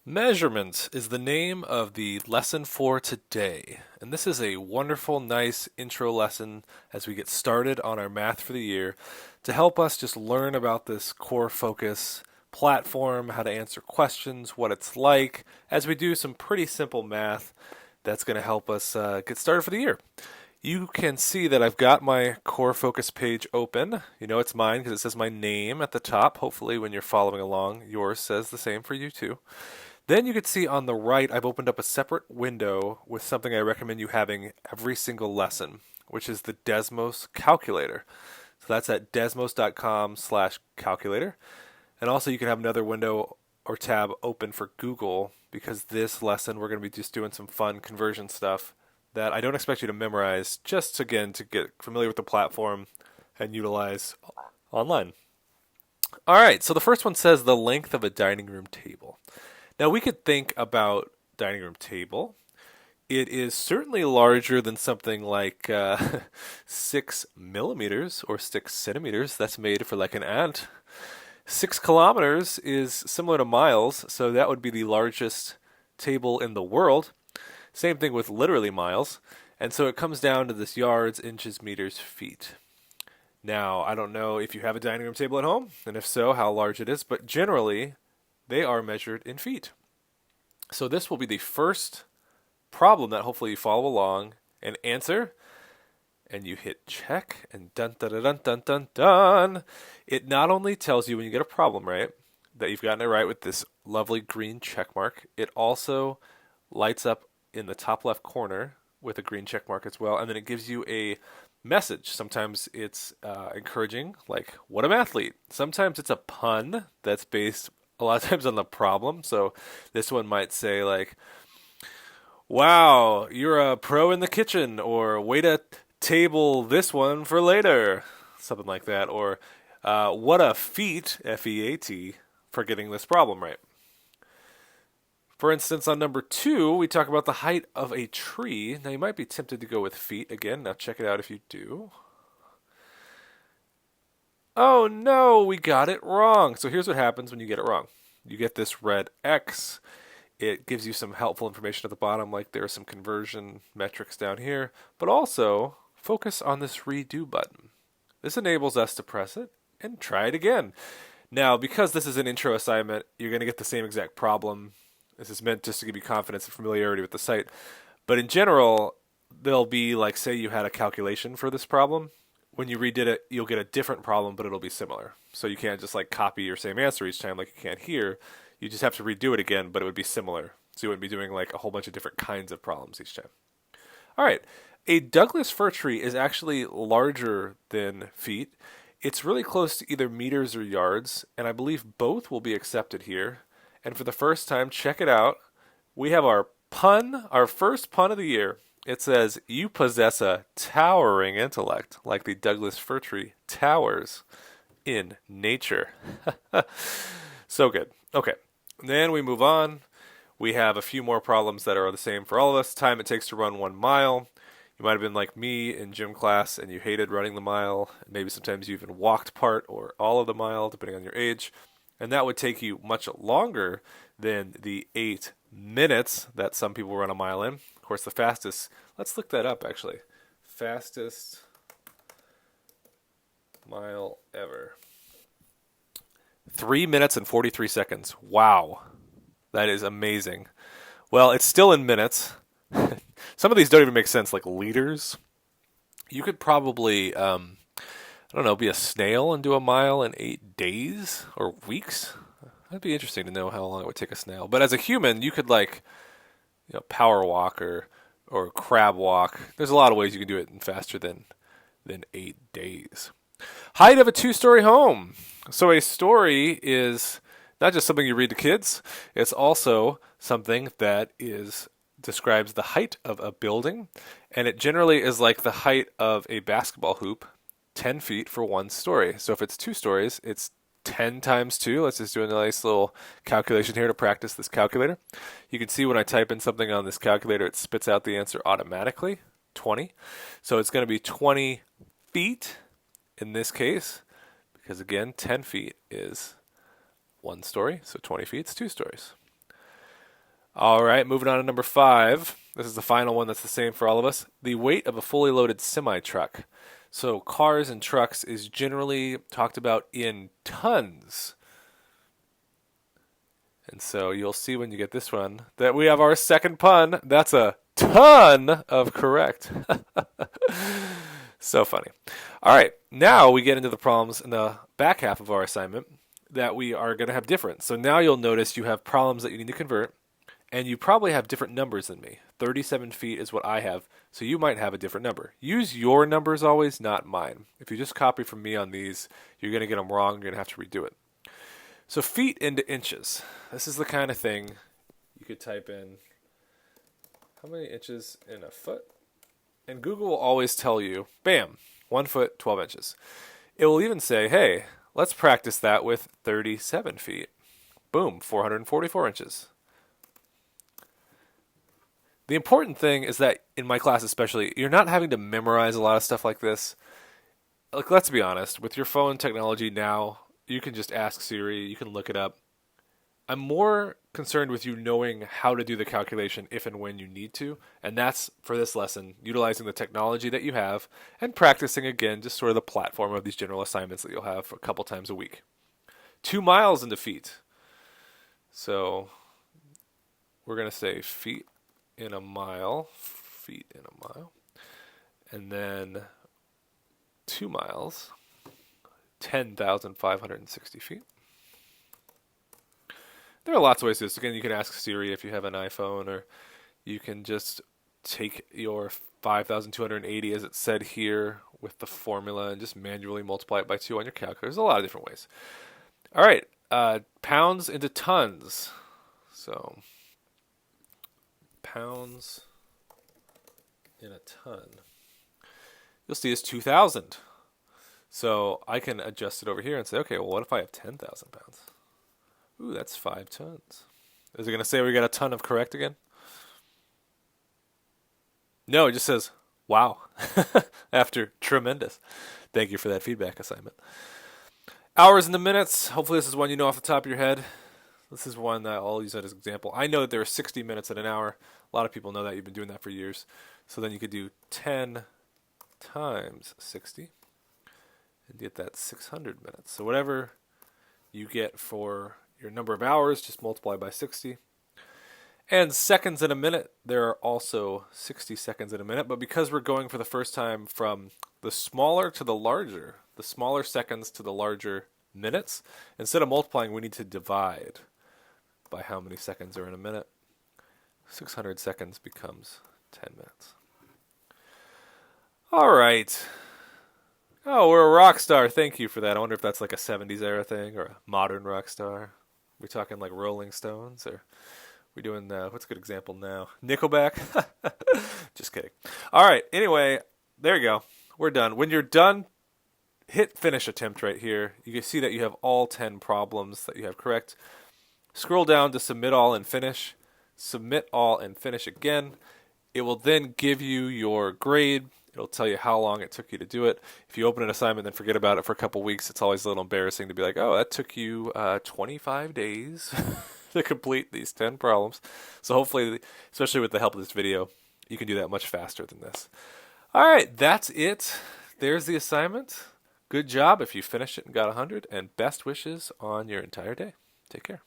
Measurements is the name of the lesson for today. And this is a wonderful, nice intro lesson as we get started on our math for the year to help us just learn about this core focus platform, how to answer questions, what it's like, as we do some pretty simple math that's going to help us get started for the year. You can see that I've got my core focus page open. You know it's mine because it says my name at the top. Hopefully, when you're following along, yours says the same for you too. Then you can see on the right, I've opened up a separate window with something I recommend you having every single lesson, which is the Desmos calculator. So that's at desmos.com/calculator. And also you can have another window or tab open for Google because this lesson we're going to be just doing some fun conversion stuff that I don't expect you to memorize, just again to get familiar with the platform and utilize online. All right, so the first one says the length of a dining room table. Now we could think about dining room table. It is certainly larger than something like 6 millimeters or 6 centimeters. That's made for like an ant. 6 kilometers is similar to miles, so that would be the largest table in the world. Same thing with literally miles. And so it comes down to this yards, inches, meters, feet. Now, I don't know if you have a dining room table at home, and if so, how large it is, but generally they are measured in feet. So this will be the first problem that hopefully you follow along and answer. And you hit check, and dun dun dun dun dun dun dun. It not only tells you when you get a problem right that you've gotten it right with this lovely green check mark, it also lights up in the top left corner with a green check mark as well, and then it gives you a message. Sometimes it's encouraging, like "What a mathlete." Sometimes it's a pun that's based a lot of times on the problem. So this one might say like, "Wow, you're a pro in the kitchen," or "Way to table this one for later," something like that, or "What a feat," F-E-A-T, for getting this problem right. For instance, on number 2, we talk about the height of a tree. Now, you might be tempted to go with feet again. Now, check it out if you do. Oh no, we got it wrong. So here's what happens when you get it wrong. You get this red X. It gives you some helpful information at the bottom, like there are some conversion metrics down here, but also focus on this redo button. This enables us to press it and try it again. Now, because this is an intro assignment, you're going to get the same exact problem. This is meant just to give you confidence and familiarity with the site. But in general, there'll be like, say you had a calculation for this problem. When you redid it, you'll get a different problem, but it'll be similar. So you can't just like copy your same answer each time like you can here. You just have to redo it again, but it would be similar. So you wouldn't be doing like a whole bunch of different kinds of problems each time. All right. A Douglas fir tree is actually larger than feet. It's really close to either meters or yards, and I believe both will be accepted here. And for the first time, check it out. We have our pun, our first pun of the year. It says, "You possess a towering intellect, like the Douglas fir tree towers in nature." So good. Okay. Then we move on. We have a few more problems that are the same for all of us. Time it takes to run 1 mile. You might have been like me in gym class and you hated running the mile. Maybe sometimes you even walked part or all of the mile, depending on your age. And that would take you much longer than the 8 minutes that some people run a mile in. Of course, the fastest, let's look that up actually. Fastest mile ever. 3 minutes and 43 seconds. Wow. That is amazing. Well, it's still in minutes. Some of these don't even make sense, like liters. You could probably, I don't know, be a snail and do a mile in 8 days or weeks. That'd be interesting to know how long it would take a snail. But as a human, you could like, power walk or crab walk. There's a lot of ways you can do it in faster than 8 days. Height of a 2-story home. So a story is not just something you read to kids. It's also something that describes the height of a building, and it generally is like the height of a basketball hoop, 10 feet for 1 story. So if it's 2 stories, it's 10 times 2. Let's just do a nice little calculation here to practice this calculator. You can see when I type in something on this calculator, it spits out the answer automatically, 20. So it's going to be 20 feet in this case, because again, 10 feet is 1 story, so 20 feet is 2 stories. All right, moving on to number 5. This is the final one that's the same for all of us. The weight of a fully loaded semi-truck. So cars and trucks is generally talked about in tons. And so you'll see when you get this one that we have our second pun. That's a ton of correct. So funny. All right, now we get into the problems in the back half of our assignment that we are going to have different. So now you'll notice you have problems that you need to convert, and you probably have different numbers than me. 37 feet is what I have, so you might have a different number. Use your numbers always, not mine. If you just copy from me on these, you're going to get them wrong. You're going to have to redo it. So feet into inches. This is the kind of thing you could type in how many inches in a foot? And Google will always tell you, bam, 1 foot, 12 inches. It will even say, hey, let's practice that with 37 feet. Boom, 444 inches. The important thing is that in my class especially, you're not having to memorize a lot of stuff like this. Like, let's be honest, with your phone technology now, you can just ask Siri, you can look it up. I'm more concerned with you knowing how to do the calculation if and when you need to, and that's for this lesson, utilizing the technology that you have and practicing again just sort of the platform of these general assignments that you'll have a couple times a week. 2 miles into feet. So we're going to say feet in a mile, and then 2 miles, 10,560 feet. There are lots of ways to do this. Again, you can ask Siri if you have an iPhone, or you can just take your 5,280 as it said here with the formula and just manually multiply it by 2 on your calculator. There's a lot of different ways. All right, pounds into tons. So pounds in a ton. You'll see it's 2,000. So I can adjust it over here and say, okay, well, what if I have 10,000 pounds? Ooh, that's 5 tons. Is it going to say we got a ton of correct again? No, it just says, wow, after tremendous. Thank you for that feedback assignment. Hours into minutes. Hopefully this is one you know off the top of your head. This is one that I'll use that as an example. I know that there are 60 minutes in an hour. A lot of people know that. You've been doing that for years. So then you could do 10 times 60 and get that 600 minutes. So whatever you get for your number of hours, just multiply by 60. And seconds in a minute, there are also 60 seconds in a minute. But because we're going for the first time from the smaller to the larger, the smaller seconds to the larger minutes, instead of multiplying, we need to divide by how many seconds are in a minute. 600 seconds becomes 10 minutes. All right. Oh, we're a rock star. Thank you for that. I wonder if that's like a 70s era thing or a modern rock star. We're talking like Rolling Stones, or we're doing, what's a good example now? Nickelback? Just kidding. All right. Anyway, there you go. We're done. When you're done, hit finish attempt right here. You can see that you have all 10 problems that you have correct. Scroll down to submit all and finish. Submit all and finish again. It will then give you your grade. It'll tell you how long it took you to do it. If you open an assignment and forget about it for a couple weeks, it's always a little embarrassing to be like, oh, that took you 25 days to complete these 10 problems. So hopefully, especially with the help of this video, you can do that much faster than this. All right, that's it. There's the assignment. Good job if you finished it and got 100, and best wishes on your entire day. Take care.